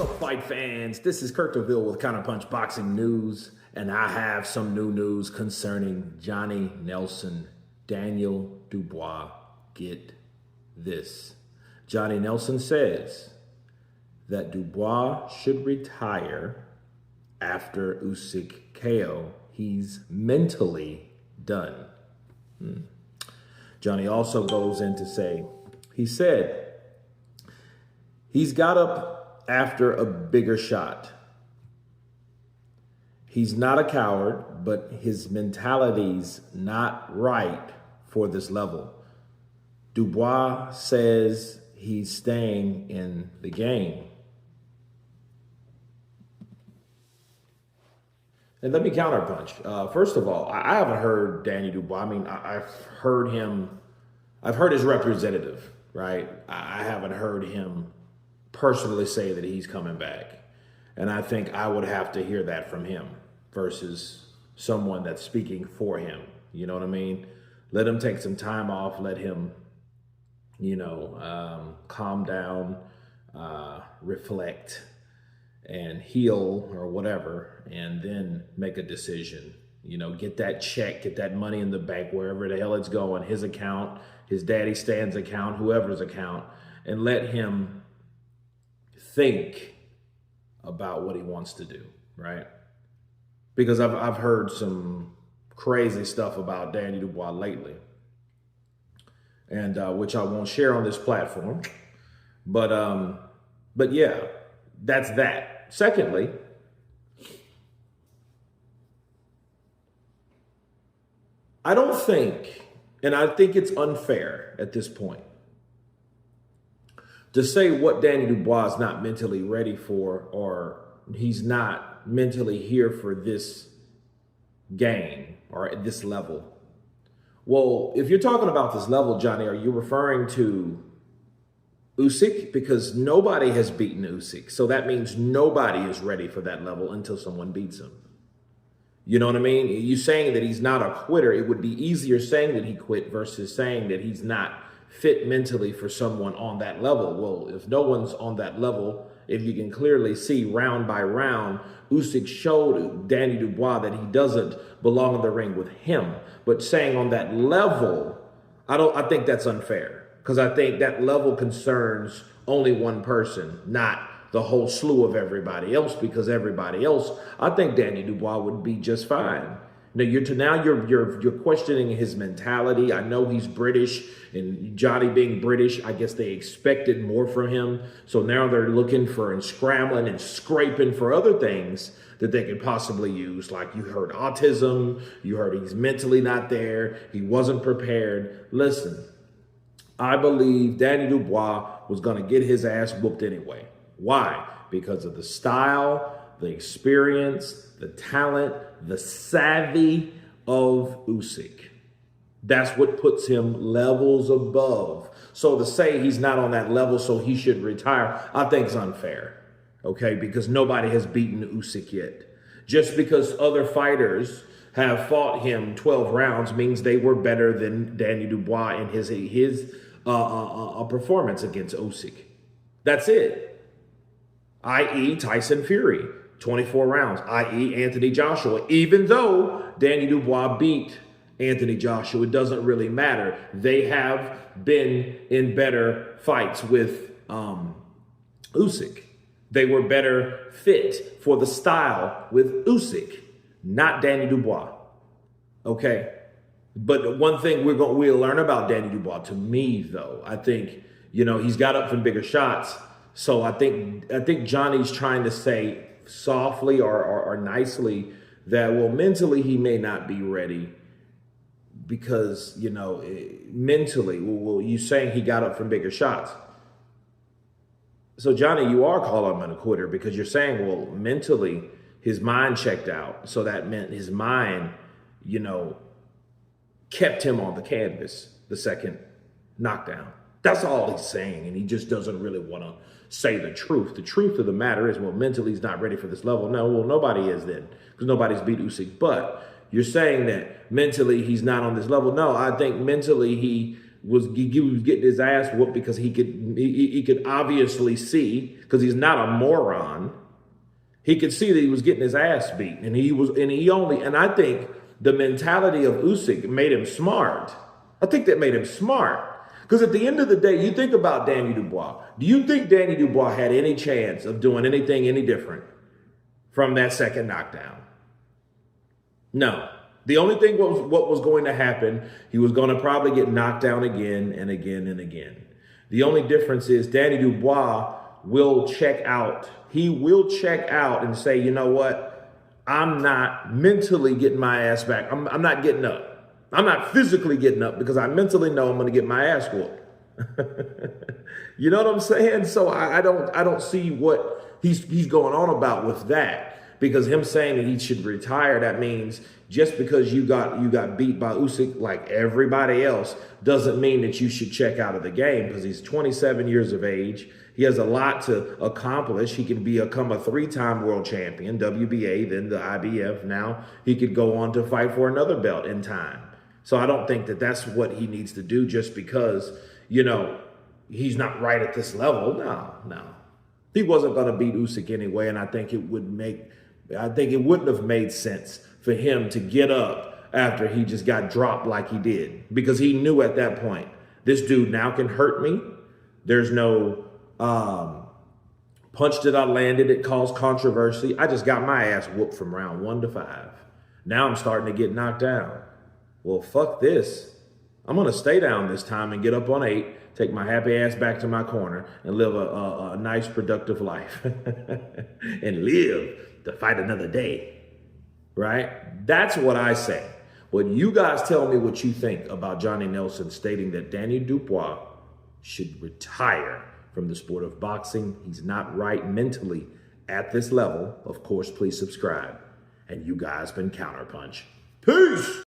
up, fight fans? This is Kurt DeVille with Counter Punch Boxing News, and I have some new news concerning Johnny Nelson, Daniel Dubois. Get this. Johnny Nelson says that Dubois should retire after Usyk KO. He's mentally done. Johnny also goes in to say, he said, he's got up after a bigger shot. He's not a coward, but his mentality's not right for this level. Dubois says he's staying in the game. And let me counterpunch. First of all, I haven't heard Danny Dubois. I mean, I've heard his representative, right? I haven't heard him personally say that he's coming back. And I think I would have to hear that from him versus someone that's speaking for him. You know what I mean? Let him take some time off. Let him, calm down, reflect, and heal or whatever, and then make a decision. Get that check, get that money in the bank, wherever the hell it's going, his account, his daddy Stan's account, whoever's account, and let him think about what he wants to do, right? Because I've heard some crazy stuff about Danny Dubois lately, and which I won't share on this platform. But yeah, that's that. Secondly, I don't think, and I think it's unfair at this point, to say what Danny Dubois is not mentally ready for, or he's not mentally here for this game or at this level. Well, if you're talking about this level, Johnny, are you referring to Usyk? Because nobody has beaten Usyk. So that means nobody is ready for that level until someone beats him. You know what I mean? You saying that he's not a quitter. It would be easier saying that he quit versus saying that he's not fit mentally for someone on that level. Well, if no one's on that level, if you can clearly see round by round, Usyk showed Danny Dubois that he doesn't belong in the ring with him. But saying on that level, I think that's unfair, because I think that level concerns only one person, not the whole slew of everybody else, because everybody else, I think Danny Dubois would be just fine. Now you're questioning his mentality. I know he's British, and Johnny being British, I guess they expected more from him. So now they're looking for and scrambling and scraping for other things that they could possibly use. Like you heard autism, you heard he's mentally not there, he wasn't prepared. Listen, I believe Danny Dubois was going to get his ass whooped anyway. Why? Because of the style, the experience, the talent, the savvy of Usyk. That's what puts him levels above. So to say he's not on that level, so he should retire, I think is unfair. Okay, because nobody has beaten Usyk yet. Just because other fighters have fought him 12 rounds means they were better than Danny Dubois in his performance against Usyk. That's it. I.e. Tyson Fury, 24 rounds, i.e. Anthony Joshua. Even though Danny Dubois beat Anthony Joshua, it doesn't really matter. They have been in better fights with Usyk. They were better fit for the style with Usyk, not Danny Dubois. Okay? But one thing we'll learn about Danny Dubois, to me, though, I think, he's got up from bigger shots. So I think Johnny's trying to say softly or nicely that, well, mentally he may not be ready because, mentally, well, you saying he got up from bigger shots. So Johnny, you are calling him a quitter because you're saying, well, mentally his mind checked out. So that meant his mind, kept him on the canvas the second knockdown. That's all he's saying, and he just doesn't really want to say the truth. The truth of the matter is, well, mentally he's not ready for this level. No, well, nobody is then, because nobody's beat Usyk. But you're saying that mentally he's not on this level. No, I think mentally he was getting his ass whooped because he could obviously see, because he's not a moron. He could see that he was getting his ass beat, and I think the mentality of Usyk made him smart. I think that made him smart. Because at the end of the day, you think about Danny Dubois. Do you think Danny Dubois had any chance of doing anything any different from that second knockdown? No. The only thing was what was going to happen. He was going to probably get knocked down again and again and again. The only difference is Danny Dubois will check out. He will check out and say, you know what? I'm not mentally getting my ass back. I'm not getting up. I'm not physically getting up because I mentally know I'm going to get my ass whooped. You know what I'm saying? So I don't see what he's going on about with that, because him saying that he should retire, that means just because you got beat by Usyk like everybody else doesn't mean that you should check out of the game, because he's 27 years of age. He has a lot to accomplish. He can become a 3-time world champion, WBA, then the IBF. Now he could go on to fight for another belt in time. So I don't think that that's what he needs to do just because, he's not right at this level. No. He wasn't going to beat Usyk anyway, and I think it wouldn't have made sense for him to get up after he just got dropped like he did, because he knew at that point, this dude now can hurt me. There's no punch that I landed that caused controversy. I just got my ass whooped from round 1 to 5. Now I'm starting to get knocked down. Well, fuck this. I'm going to stay down this time and get up on 8, take my happy ass back to my corner and live a nice, productive life and live to fight another day, right? That's what I say. When you guys tell me what you think about Johnny Nelson stating that Danny Dubois should retire from the sport of boxing. He's not right mentally at this level. Of course, please subscribe. And you guys been Counterpunch. Peace!